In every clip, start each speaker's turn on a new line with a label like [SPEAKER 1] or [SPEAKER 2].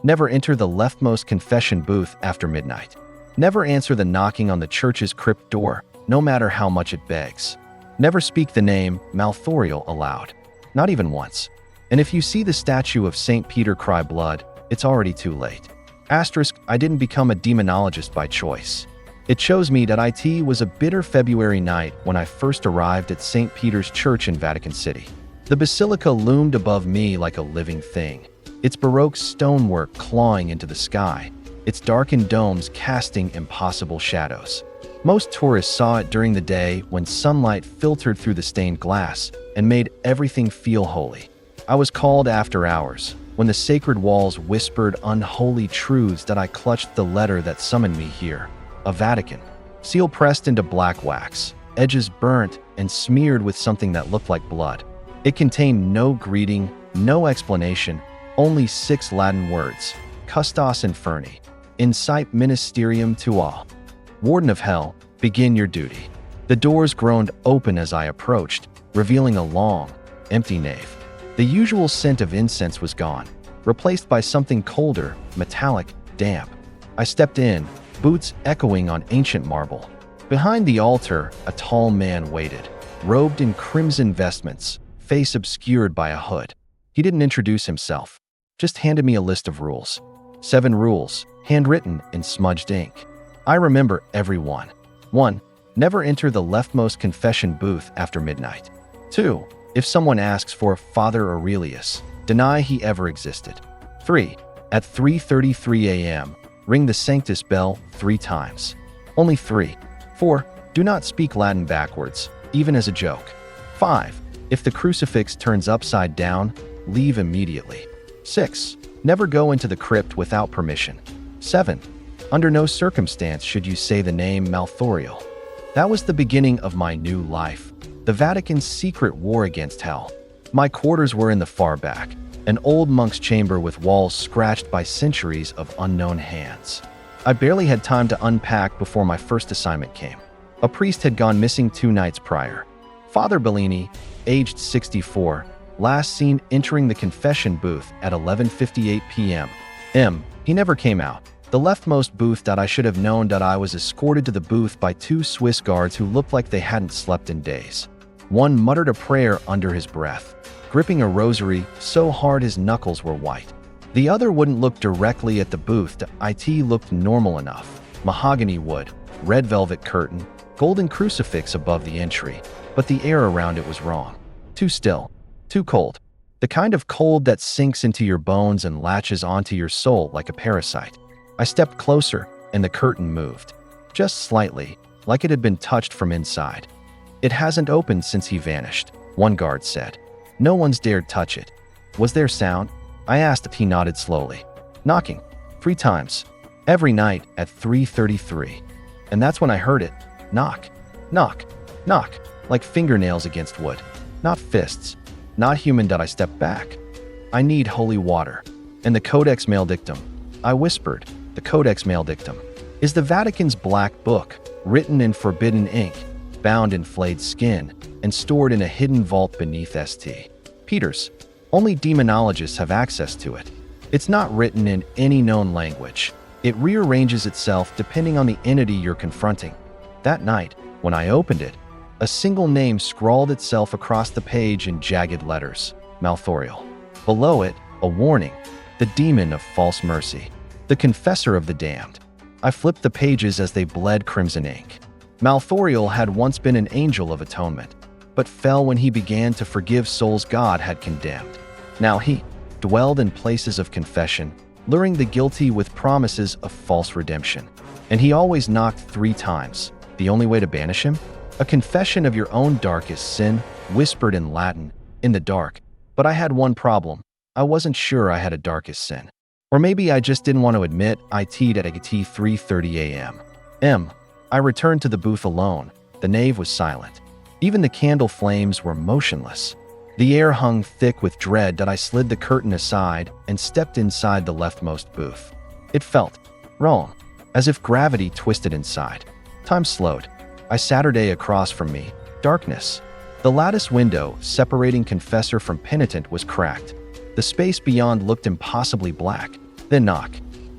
[SPEAKER 1] Never enter the leftmost confession booth after midnight. Never answer the knocking on the church's crypt door, no matter how much it begs. Never speak the name Malthoriel aloud, not even once. And if you see the statue of St. Peter cry blood, it's already too late. Asterisk, I didn't become a demonologist by choice. It shows me that it was a bitter February night when I first arrived at St. Peter's Church in Vatican City. The basilica loomed above me like a living thing, its Baroque stonework clawing into the sky, its darkened domes casting impossible shadows. Most tourists saw it during the day when sunlight filtered through the stained glass and made everything feel holy. I was called after hours, when the sacred walls whispered unholy truths that I clutched the letter that summoned me here. A Vatican, seal pressed into black wax, edges burnt and smeared with something that looked like blood. It contained no greeting, no explanation, only 6 Latin words: Custos Inferni, incite ministerium tuae. Warden of Hell, begin your duty. The doors groaned open as I approached, revealing a long, empty nave. The usual scent of incense was gone, replaced by something colder, metallic, damp. I stepped in, boots echoing on ancient marble. Behind the altar, a tall man waited, robed in crimson vestments, face obscured by a hood. He didn't introduce himself, just handed me a list of rules. 7 rules, handwritten in smudged ink. I remember every one. 1. Never enter the leftmost confession booth after midnight. 2. If someone asks for Father Aurelius, deny he ever existed. 3. At 3:33 a.m., ring the Sanctus bell 3 times. Only 3. 4. Do not speak Latin backwards, even as a joke. 5. If the crucifix turns upside down, leave immediately. 6. Never go into the crypt without permission. 7. Under no circumstance should you say the name Malthoriel. That was the beginning of my new life, the Vatican's secret war against hell. My quarters were in the far back, an old monk's chamber with walls scratched by centuries of unknown hands. I barely had time to unpack before my first assignment came. A priest had gone missing 2 nights prior. Father Bellini, aged 64, last seen entering the confession booth at 11:58 p.m. He never came out. The leftmost booth that I should have known that I was escorted to the booth by 2 Swiss guards who looked like they hadn't slept in days. One muttered a prayer under his breath, gripping a rosary so hard his knuckles were white. The other wouldn't look directly at the booth. It looked normal enough. Mahogany wood, red velvet curtain, golden crucifix above the entry, but the air around it was wrong. Too still, too cold. The kind of cold that sinks into your bones and latches onto your soul like a parasite. I stepped closer, and the curtain moved. Just slightly, like it had been touched from inside. It hasn't opened since he vanished, one guard said. No one's dared touch it. Was there sound? I asked if he nodded slowly. Knocking. 3 times. Every night at 3:33. And that's when I heard it. Knock. Knock. Knock. Like fingernails against wood. Not fists. Not human. I stepped back. I need holy water. And the Codex Maledictum. I whispered. The Codex Maledictum is the Vatican's black book, written in forbidden ink, bound in flayed skin, and stored in a hidden vault beneath St. Peter's. Only demonologists have access to it. It's not written in any known language. It rearranges itself depending on the entity you're confronting. That night, when I opened it, a single name scrawled itself across the page in jagged letters: Malthoriel. Below it, a warning: the demon of false mercy. The confessor of the damned. I flipped the pages as they bled crimson ink. Malthoriel had once been an angel of atonement, but fell when he began to forgive souls God had condemned. Now he dwelled in places of confession, luring the guilty with promises of false redemption. And he always knocked 3 times. The only way to banish him? A confession of your own darkest sin, whispered in Latin, in the dark. But I had one problem. I wasn't sure I had a darkest sin. Or maybe I just didn't want to admit it at 3:30 a.m. I returned to the booth alone. The nave was silent. Even the candle flames were motionless. The air hung thick with dread that I slid the curtain aside and stepped inside the leftmost booth. It felt wrong, as if gravity twisted inside. Time slowed. I Saturday across from me, darkness. The lattice window separating confessor from penitent was cracked. The space beyond looked impossibly black. Then knock.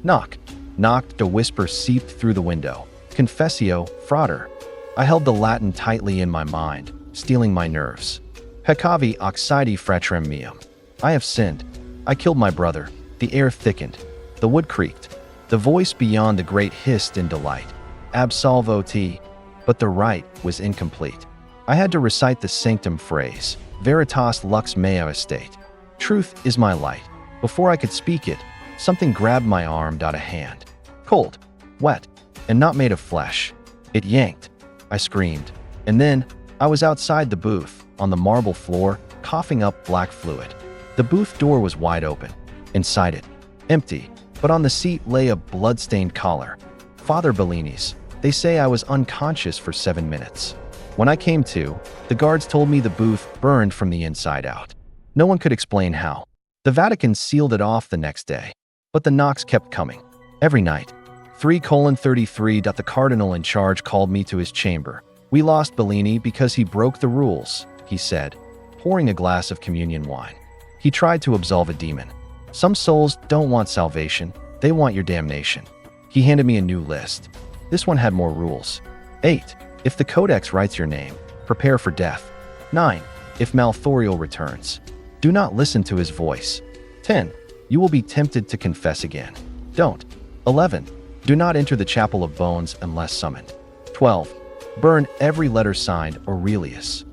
[SPEAKER 1] Knock. Knocked, a whisper seeped through the window. Confessio, frater. I held the Latin tightly in my mind, stealing my nerves. Peccavi oxidi fratrem meum. I have sinned. I killed my brother. The air thickened. The wood creaked. The voice beyond the grate hissed in delight. Absolvo te. But the rite was incomplete. I had to recite the sanctum phrase. Veritas lux mea estate. Truth is my light. Before I could speak it, something grabbed my arm. A hand. Cold, wet, and not made of flesh. It yanked. I screamed. And then, I was outside the booth, on the marble floor, coughing up black fluid. The booth door was wide open. Inside it, empty, but on the seat lay a blood-stained collar. Father Bellini's. They say I was unconscious for 7 minutes. When I came to, the guards told me the booth burned from the inside out. No one could explain how. The Vatican sealed it off the next day. But the knocks kept coming. Every night. 3:33. The cardinal in charge called me to his chamber. We lost Bellini because he broke the rules, he said, pouring a glass of communion wine. He tried to absolve a demon. Some souls don't want salvation, they want your damnation. He handed me a new list. This one had more rules. 8. If the codex writes your name, prepare for death. 9. If Malthoriel returns, do not listen to his voice. 10. You will be tempted to confess again. Don't. 11. Do not enter the chapel of bones unless summoned. 12. Burn every letter signed Aurelius.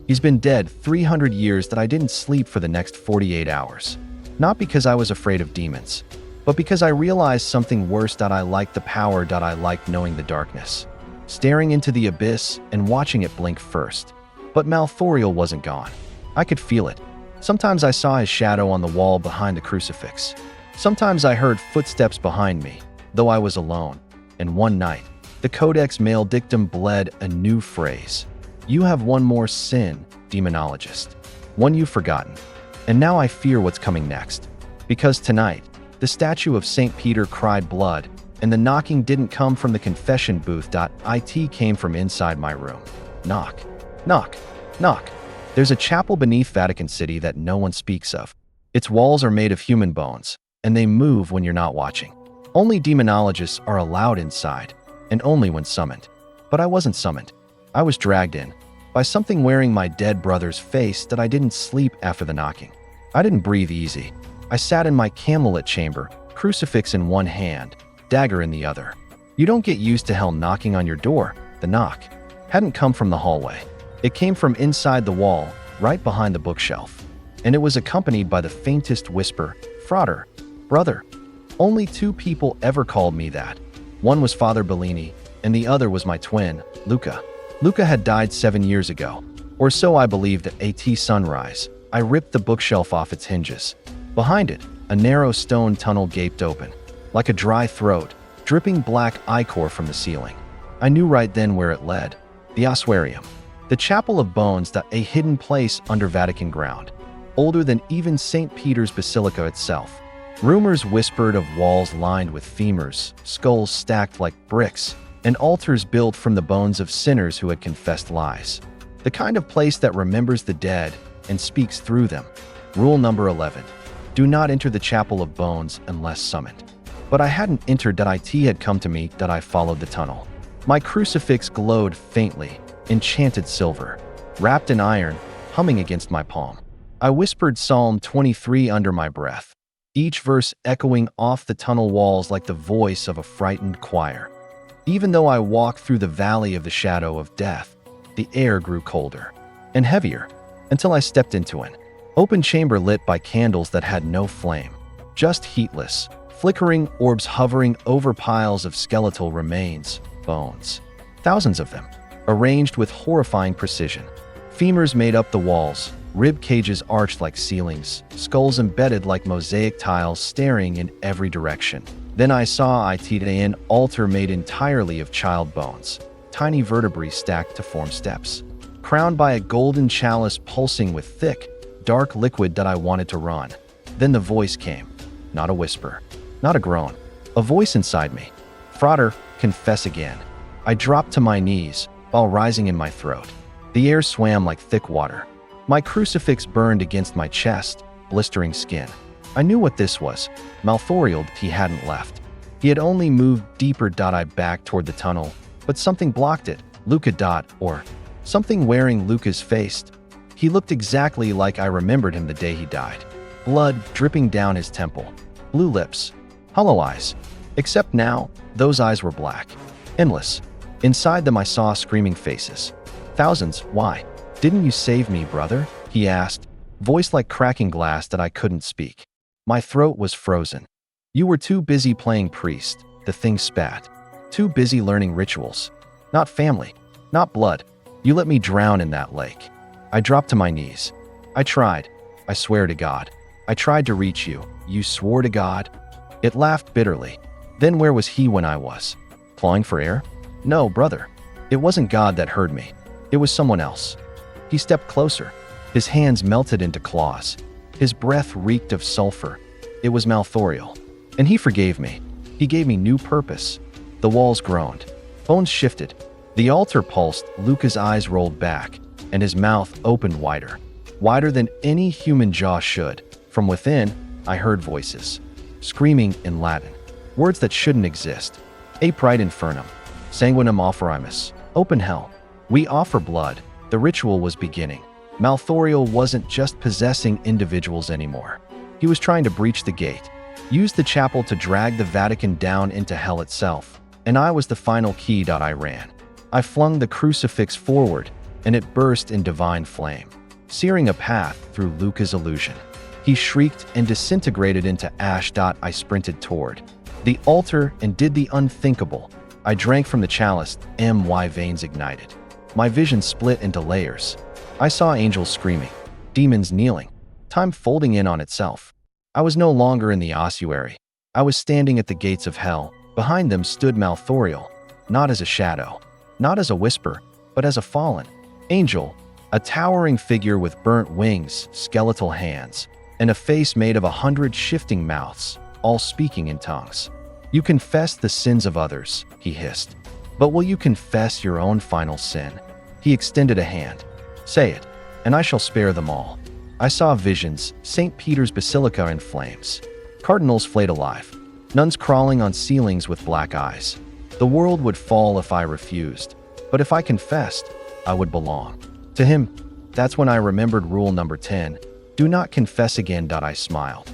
[SPEAKER 1] He's been dead 300 years that I didn't sleep for the next 48 hours. Not because I was afraid of demons, but because I realized something worse. I liked the power. I liked knowing the darkness. Staring into the abyss and watching it blink first. But Malthoriel wasn't gone. I could feel it. Sometimes I saw his shadow on the wall behind the crucifix. Sometimes I heard footsteps behind me, though I was alone. And one night, the codex male dictum bled a new phrase. You have one more sin, demonologist. One you've forgotten. And now I fear what's coming next. Because tonight, the statue of St. Peter cried blood, and the knocking didn't come from the confession booth. It came from inside my room. Knock. Knock. Knock. There's a chapel beneath Vatican City that no one speaks of. Its walls are made of human bones, and they move when you're not watching. Only demonologists are allowed inside, and only when summoned. But I wasn't summoned. I was dragged in by something wearing my dead brother's face. I didn't sleep after the knocking. I didn't breathe easy. I sat in my candlelit chamber, crucifix in one hand, dagger in the other. You don't get used to hell knocking on your door. The knock hadn't come from the hallway. It came from inside the wall, right behind the bookshelf. And it was accompanied by the faintest whisper, frater, brother. Only 2 people ever called me that. One was Father Bellini, and the other was my twin, Luca. Luca had died 7 years ago, or so I believed. At sunrise, I ripped the bookshelf off its hinges. Behind it, a narrow stone tunnel gaped open, like a dry throat, dripping black ichor from the ceiling. I knew right then where it led. The ossuarium. The Chapel of Bones, a hidden place under Vatican ground, older than even St. Peter's Basilica itself. Rumors whispered of walls lined with femurs, skulls stacked like bricks, and altars built from the bones of sinners who had confessed lies. The kind of place that remembers the dead and speaks through them. Rule number 11. Do not enter the Chapel of Bones unless summoned. But I hadn't entered. It had come to me. I followed the tunnel. My crucifix glowed faintly, enchanted silver, wrapped in iron, humming against my palm. I whispered Psalm 23 under my breath, each verse echoing off the tunnel walls like the voice of a frightened choir. Even though I walked through the valley of the shadow of death, the air grew colder and heavier until I stepped into an open chamber lit by candles that had no flame, just heatless, flickering orbs hovering over piles of skeletal remains, bones. Thousands of them, arranged with horrifying precision. Femurs made up the walls, rib cages arched like ceilings, skulls embedded like mosaic tiles staring in every direction. Then I saw an altar made entirely of child bones, tiny vertebrae stacked to form steps, crowned by a golden chalice pulsing with thick, dark liquid that I wanted to run. Then the voice came, not a whisper, not a groan, a voice inside me. Frater, confess again. I dropped to my knees, while rising in my throat. The air swam like thick water. My crucifix burned against my chest, blistering skin. I knew what this was. Malthorial, he hadn't left. He had only moved deeper. I back toward the tunnel, but something blocked it. Luca. Or something wearing Luca's face. He looked exactly like I remembered him the day he died. Blood dripping down his temple. Blue lips. Hollow eyes. Except now, those eyes were black. Endless. Inside them I saw screaming faces. Thousands. Why? Didn't you save me, brother? He asked, voice like cracking glass that I couldn't speak. My throat was frozen. You were too busy playing priest, the thing spat. Too busy learning rituals. Not family. Not blood. You let me drown in that lake. I dropped to my knees. I tried. I swear to God. I tried to reach you. You swore to God? It laughed bitterly. Then where was he when I was? Clawing for air? No, brother. It wasn't God that heard me. It was someone else. He stepped closer. His hands melted into claws. His breath reeked of sulfur. It was Malthorial. And he forgave me. He gave me new purpose. The walls groaned. Bones shifted. The altar pulsed. Luca's eyes rolled back, and his mouth opened wider. Wider than any human jaw should. From within, I heard voices. Screaming in Latin. Words that shouldn't exist. Aprite infernum. Sanguinum offerimus. Open hell. We offer blood. The ritual was beginning. Malthorial wasn't just possessing individuals anymore. He was trying to breach the gate. Use the chapel to drag the Vatican down into hell itself. And I was the final key. I ran. I flung the crucifix forward, and it burst in divine flame, searing a path through Luca's illusion. He shrieked and disintegrated into ash. I sprinted toward the altar and did the unthinkable. I drank from the chalice. My veins ignited. My vision split into layers. I saw angels screaming, demons kneeling, time folding in on itself. I was no longer in the ossuary. I was standing at the gates of hell. Behind them stood Malthorial, not as a shadow, not as a whisper, but as a fallen angel, a towering figure with burnt wings, skeletal hands, and a face made of 100 shifting mouths, all speaking in tongues. You confess the sins of others, he hissed. But will you confess your own final sin? He extended a hand. Say it, and I shall spare them all. I saw visions, St. Peter's Basilica in flames, cardinals flayed alive, nuns crawling on ceilings with black eyes. The world would fall if I refused, but if I confessed, I would belong to him. That's when I remembered rule number 10, do not confess again. I smiled,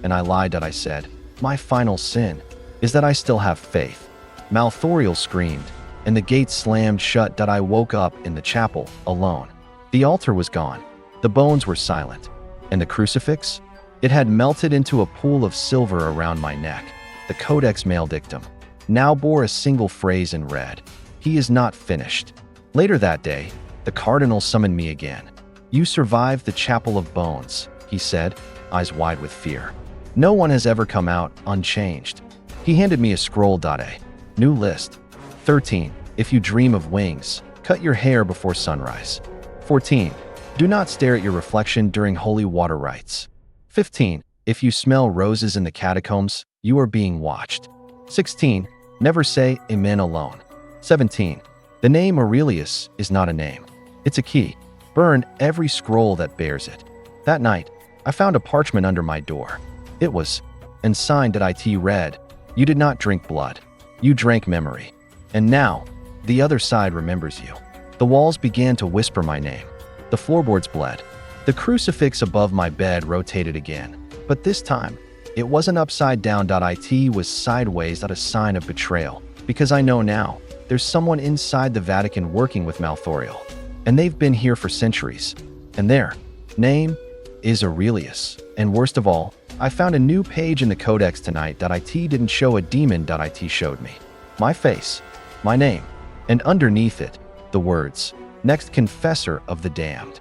[SPEAKER 1] and I lied. I said, my final sin is that I still have faith. Malthorial screamed, and the gate slammed shut. I woke up in the chapel, alone. The altar was gone. The bones were silent. And the crucifix? It had melted into a pool of silver around my neck. The Codex Maledictum now bore a single phrase in red. He is not finished. Later that day, the cardinal summoned me again. You survived the chapel of bones, he said, eyes wide with fear. No one has ever come out unchanged. He handed me a scroll. A new list. 13. If you dream of wings, cut your hair before sunrise. 14. Do not stare at your reflection during holy water rites. 15. If you smell roses in the catacombs, you are being watched. 16. Never say amen alone. 17. The name Aurelius is not a name. It's a key. Burn every scroll that bears it. That night, I found a parchment under my door. It was, and signed it read, you did not drink blood. You drank memory. And now, the other side remembers you. The walls began to whisper my name. The floorboards bled. The crucifix above my bed rotated again. But this time, it wasn't upside down. It was sideways, a sign of betrayal. Because I know now, there's someone inside the Vatican working with Malthorial. And they've been here for centuries. And their name is Aurelius. And worst of all, I found a new page in the Codex tonight. It didn't show a demon. It showed me my face, my name, and underneath it, the words, next confessor of the damned.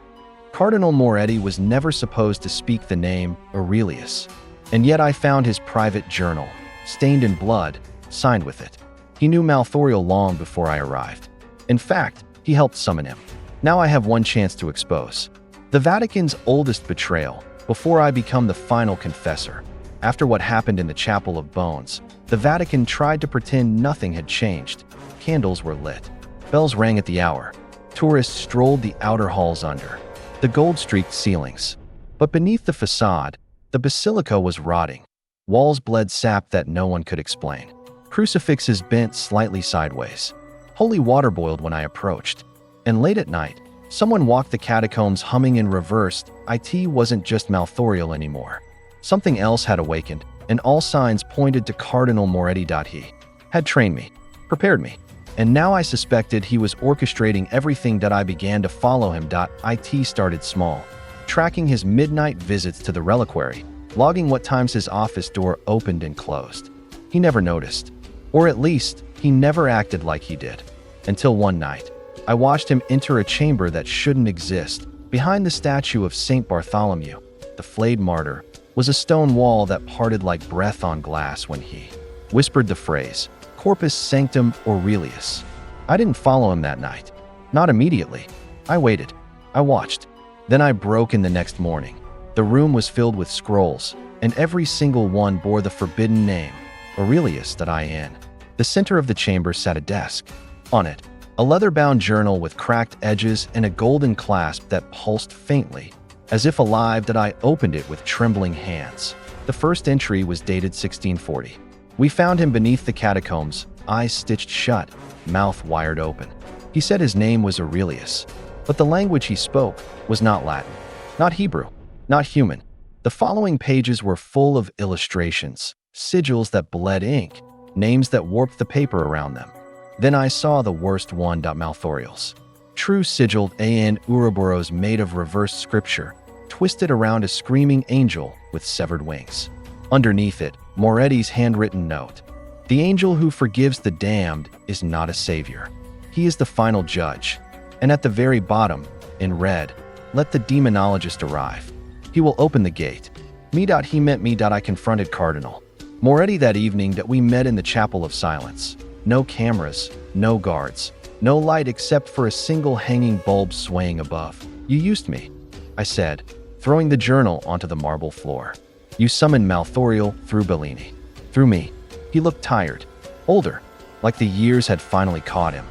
[SPEAKER 1] Cardinal Moretti was never supposed to speak the name Aurelius. And yet I found his private journal, stained in blood, signed with it. He knew Malthorial long before I arrived. In fact, he helped summon him. Now I have one chance to expose the Vatican's oldest betrayal before I become the final confessor. After what happened in the Chapel of Bones, the Vatican tried to pretend nothing had changed. Candles were lit. Bells rang at the hour. Tourists strolled the outer halls under the gold-streaked ceilings. But beneath the facade, The basilica was rotting. Walls bled sap that no one could explain. Crucifixes bent slightly sideways. Holy water boiled when I approached. And late at night, someone walked the catacombs humming in reverse. It wasn't just Malthoriel anymore. Something else had awakened, and all signs pointed to Cardinal Moretti. He had trained me, prepared me, and now I suspected he was orchestrating everything that I began to follow him. It started small, tracking his midnight visits to the reliquary, logging what times his office door opened and closed. He never noticed, or at least, he never acted like he did. Until one night, I watched him enter a chamber that shouldn't exist. Behind the statue of Saint Bartholomew, the flayed martyr, was a stone wall that parted like breath on glass when he whispered the phrase, Corpus Sanctum Aurelius. I didn't follow him that night. Not immediately. I waited. I watched. Then I broke in the next morning. The room was filled with scrolls, and every single one bore the forbidden name, Aurelius. In the center of the chamber sat a desk. On it, a leather-bound journal with cracked edges and a golden clasp that pulsed faintly, as if alive. I opened it with trembling hands. The first entry was dated 1640. We found him beneath the catacombs, eyes stitched shut, mouth wired open. He said his name was Aurelius, but the language he spoke was not Latin, not Hebrew, not human. The following pages were full of illustrations, sigils that bled ink, names that warped the paper around them. Then I saw the worst one. Malthoriel's true sigil, an Ouroboros made of reverse scripture, twisted around a screaming angel with severed wings. Underneath it, Moretti's handwritten note. The angel who forgives the damned is not a savior. He is the final judge. And at the very bottom, in red, let the demonologist arrive. He will open the gate. He meant me. I confronted Cardinal Moretti that evening. We met in the Chapel of Silence. No cameras, no guards, no light except for a single hanging bulb swaying above. You used me, I said, throwing the journal onto the marble floor. You summoned Malthoriel through Bellini. Through me. He looked tired, older, like the years had finally caught him.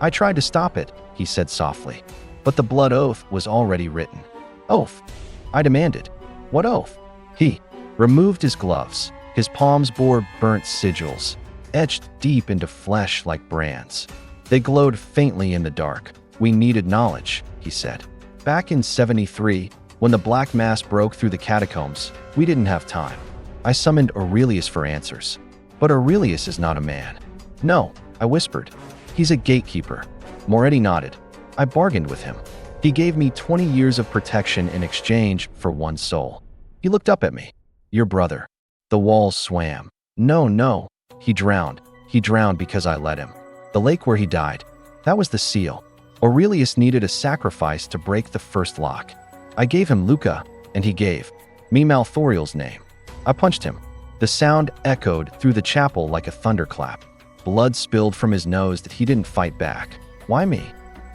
[SPEAKER 1] I tried to stop it, he said softly, but the blood oath was already written. Oath? I demanded. What oath? He removed his gloves. His palms bore burnt sigils, etched deep into flesh like brands. They glowed faintly in the dark. We needed knowledge, he said. Back in 73, when the Black Mass broke through the catacombs, we didn't have time. I summoned Aurelius for answers. But Aurelius is not a man. No, I whispered. He's a gatekeeper. Moretti nodded. I bargained with him. He gave me 20 years of protection in exchange for one soul. He looked up at me. Your brother. The walls swam. No. He drowned. He drowned because I let him. The lake where he died. That was the seal. Aurelius needed a sacrifice to break the first lock. I gave him Luca, and he gave me Malthoriel's name. I punched him. The sound echoed through the chapel like a thunderclap. Blood spilled from his nose that he didn't fight back. Why me?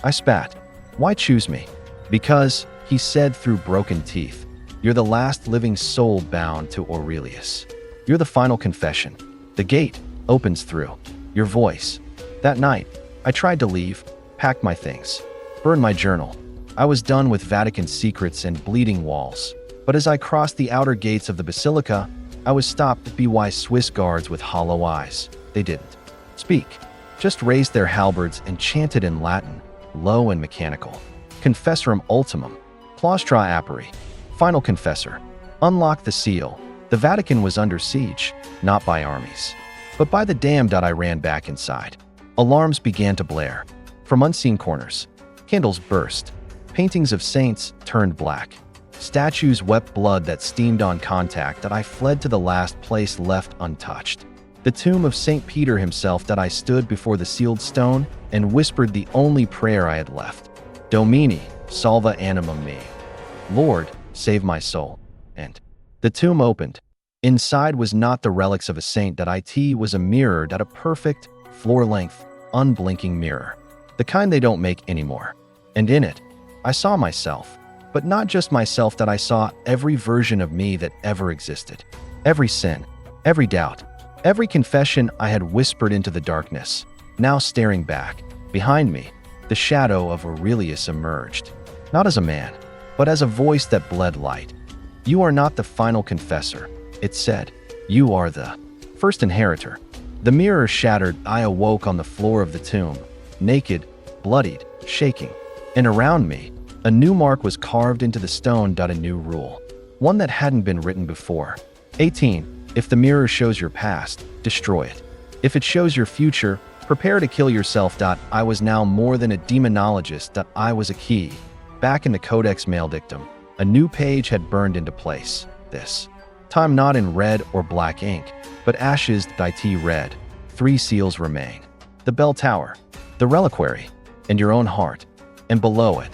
[SPEAKER 1] I spat. Why choose me? Because, he said through broken teeth, you're the last living soul bound to Aurelius. You're the final confession. The gate opens through your voice. That night, I tried to leave, pack my things, burn my journal. I was done with Vatican secrets and bleeding walls. But as I crossed the outer gates of the basilica, I was stopped by Swiss guards with hollow eyes. They didn't speak, just raised their halberds and chanted in Latin, low and mechanical. Confessorum ultimum, claustra aperi, final confessor. Unlock the seal. The Vatican was under siege, not by armies, but by the damned. I ran back inside. Alarms began to blare. From unseen corners, candles burst. Paintings of saints turned black. Statues wept blood that steamed on contact. I fled to the last place left untouched. The tomb of St. Peter himself. I stood before the sealed stone and whispered the only prayer I had left. Domini, salva animum me. Lord, save my soul. And the tomb opened. Inside was not the relics of a saint. It was a mirror. A perfect, floor-length, unblinking mirror. The kind they don't make anymore. And in it, I saw myself. But not just myself. I saw every version of me that ever existed. Every sin, every doubt, every confession I had whispered into the darkness. Now staring back, behind me, the shadow of Aurelius emerged. Not as a man, but as a voice that bled light. You are not the final confessor, it said. You are the first inheritor. The mirror shattered. I awoke on the floor of the tomb, naked, bloodied, shaking. And around me, a new mark was carved into the stone. A new rule, one that hadn't been written before. 18. If the mirror shows your past, destroy it. If it shows your future, prepare to kill yourself. I was now more than a demonologist. I was a key. Back in the Codex Maledictum, a new page had burned into place. This time not in red or black ink, but ashes. It read. 3 seals remain. The bell tower, the reliquary, and your own heart. And below it,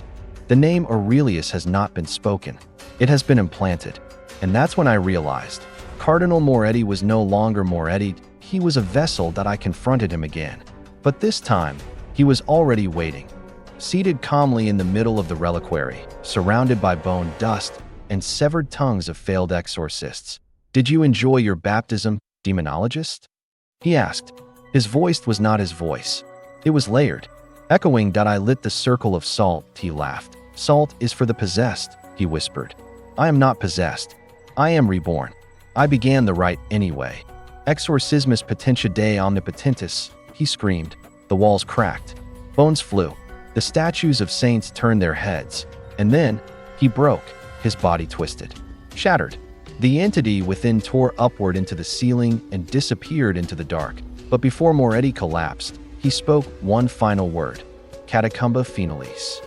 [SPEAKER 1] the name Aurelius has not been spoken. It has been implanted. And that's when I realized Cardinal Moretti was no longer Moretti. He was a vessel. That I confronted him again. But this time, he was already waiting, seated calmly in the middle of the reliquary, surrounded by bone dust and severed tongues of failed exorcists. Did you enjoy your baptism, Demonologist? He asked. His voice was not his voice. It was layered, echoing. I lit the circle of salt. He laughed. Salt is for the possessed, he whispered. I am not possessed. I am reborn. I began the rite anyway. Exorcismus potentia Dei omnipotentis, he screamed. The walls cracked. Bones flew. The statues of saints turned their heads. And then, he broke. His body twisted. Shattered. The entity within tore upward into the ceiling and disappeared into the dark. But before Moretti collapsed, he spoke one final word. Catacomba finalis.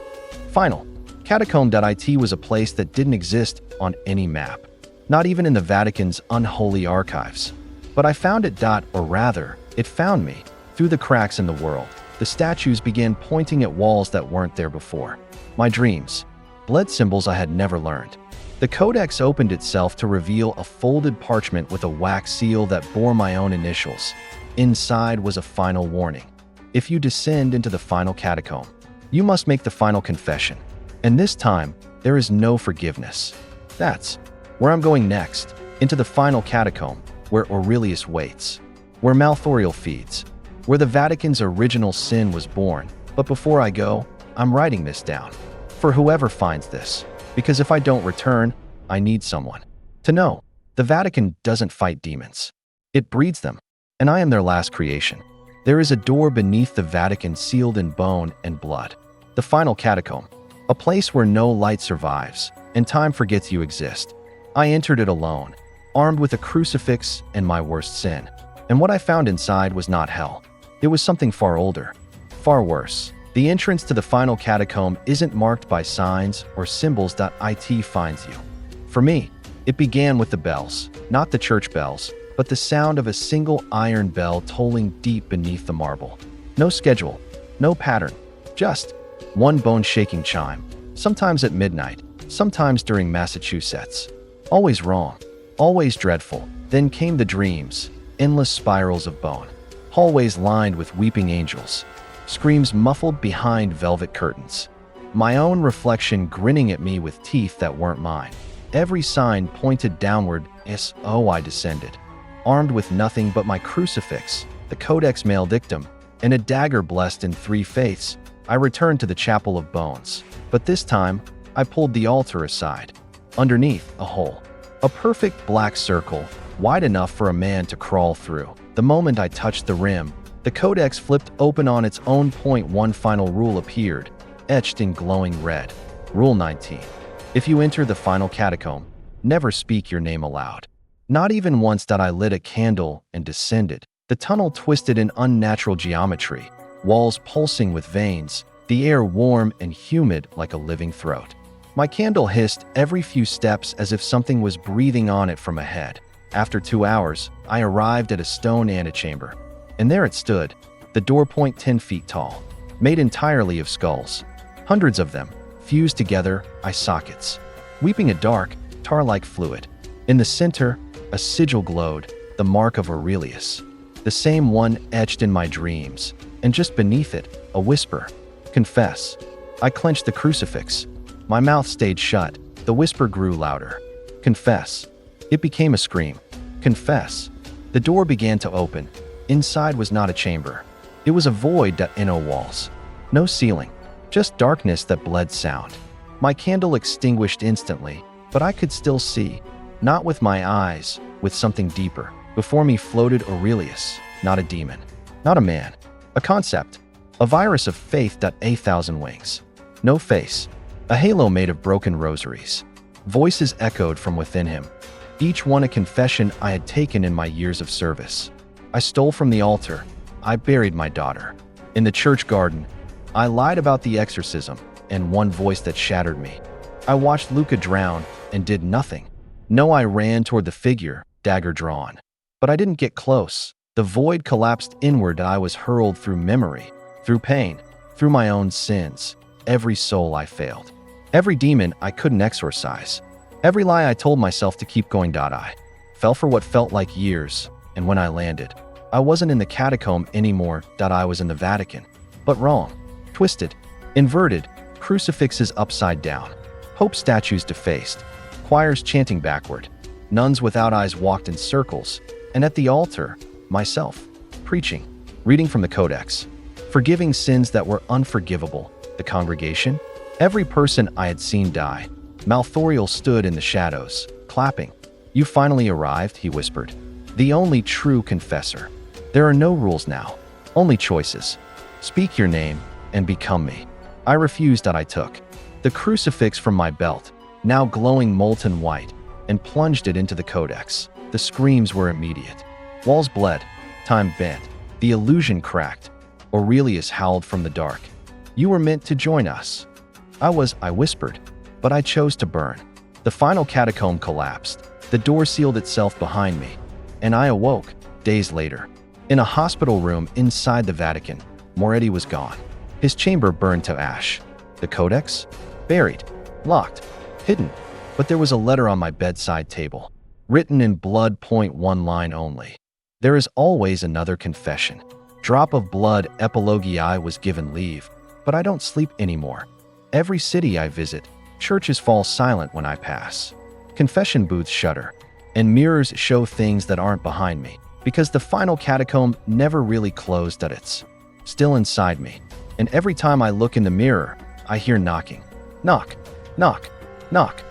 [SPEAKER 1] Final. Catacomb.it was a place that didn't exist on any map. Not even in the Vatican's unholy archives. But I found it. Or rather, it found me. Through the cracks in the world, the statues began pointing at walls that weren't there before. My dreams. Blood symbols I had never learned. The codex opened itself to reveal a folded parchment with a wax seal that bore my own initials. Inside was a final warning. If you descend into the final catacomb, you must make the final confession. And this time, there is no forgiveness. That's where I'm going next, into the final catacomb, where Aurelius waits, where Malthoriel feeds, where the Vatican's original sin was born. But before I go, I'm writing this down. For whoever finds this, because if I don't return, I need someone to know. The Vatican doesn't fight demons. It breeds them, and I am their last creation. There is a door beneath the Vatican sealed in bone and blood. The final catacomb, a place where no light survives, and time forgets you exist. I entered it alone, armed with a crucifix and my worst sin. And what I found inside was not hell. It was something far older, far worse. The entrance to the final catacomb isn't marked by signs or symbols. It finds you. For me, it began with the bells, not the church bells, but the sound of a single iron bell tolling deep beneath the marble. No schedule, no pattern, just one bone-shaking chime, sometimes at midnight, sometimes during Massachusetts. Always wrong, always dreadful. Then came the dreams, endless spirals of bone, hallways lined with weeping angels, screams muffled behind velvet curtains, my own reflection grinning at me with teeth that weren't mine. Every sign pointed downward. I descended, armed with nothing but my crucifix, the Codex Maledictum, and a dagger blessed in 3 faiths. I returned to the Chapel of Bones, but this time, I pulled the altar aside. Underneath, a hole. A perfect black circle, wide enough for a man to crawl through. The moment I touched the rim, the codex flipped open on its own. One final rule appeared, etched in glowing red. Rule 19. If you enter the final catacomb, never speak your name aloud. Not even once. I lit a candle and descended. The tunnel twisted in unnatural geometry, walls pulsing with veins, the air warm and humid like a living throat. My candle hissed every few steps as if something was breathing on it from ahead. After 2 hours, I arrived at a stone antechamber. And there it stood, the door 10 feet tall, made entirely of skulls. Hundreds of them, fused together, eye sockets, weeping a dark, tar-like fluid. In the center, a sigil glowed, the mark of Aurelius, the same one etched in my dreams. And just beneath it, a whisper, confess. I clenched the crucifix. My mouth stayed shut. The whisper grew louder. Confess. It became a scream. Confess. The door began to open. Inside was not a chamber. It was a void. No walls. No ceiling. Just darkness that bled sound. My candle extinguished instantly. But I could still see, not with my eyes, with something deeper. Before me floated Aurelius, not a demon, not a man, a concept, a virus of faith. A thousand wings. No face, a halo made of broken rosaries. Voices echoed from within him, each one a confession I had taken in my years of service. I stole from the altar. I buried my daughter. In the church garden, I lied about the exorcism and one voice that shattered me. I watched Luca drown and did nothing. No, I ran toward the figure, dagger drawn. But I didn't get close. The void collapsed inward. I was hurled through memory, through pain, through my own sins. Every soul I failed. Every demon I couldn't exorcise. Every lie I told myself to keep going. I fell for what felt like years, and when I landed, I wasn't in the catacomb anymore. I was in the Vatican. But wrong, twisted, inverted, crucifixes upside down, Pope statues defaced, choirs chanting backward, nuns without eyes walked in circles, and at the altar, myself, preaching, reading from the Codex, forgiving sins that were unforgivable. The congregation, every person I had seen die. Malthoriel stood in the shadows, clapping. "You finally arrived," he whispered. "The only true confessor. There are no rules now, only choices. Speak your name and become me." I refused. I took the crucifix from my belt, now glowing molten white, and plunged it into the Codex. The screams were immediate. Walls bled, time bent, the illusion cracked. Aurelius howled from the dark. "You were meant to join us." I whispered, but I chose to burn. The final catacomb collapsed. The door sealed itself behind me, and I awoke, days later, in a hospital room inside the Vatican. Moretti was gone. His chamber burned to ash. The Codex? Buried, locked, hidden. But there was a letter on my bedside table, written in blood. One line only. "There is always another confession. Drop of blood." Epilogue. I was given leave, but I don't sleep anymore. Every city I visit, churches fall silent when I pass. Confession booths shudder, and mirrors show things that aren't behind me, because the final catacomb never really closed. It's still inside me, and every time I look in the mirror, I hear knocking. Knock, knock, knock.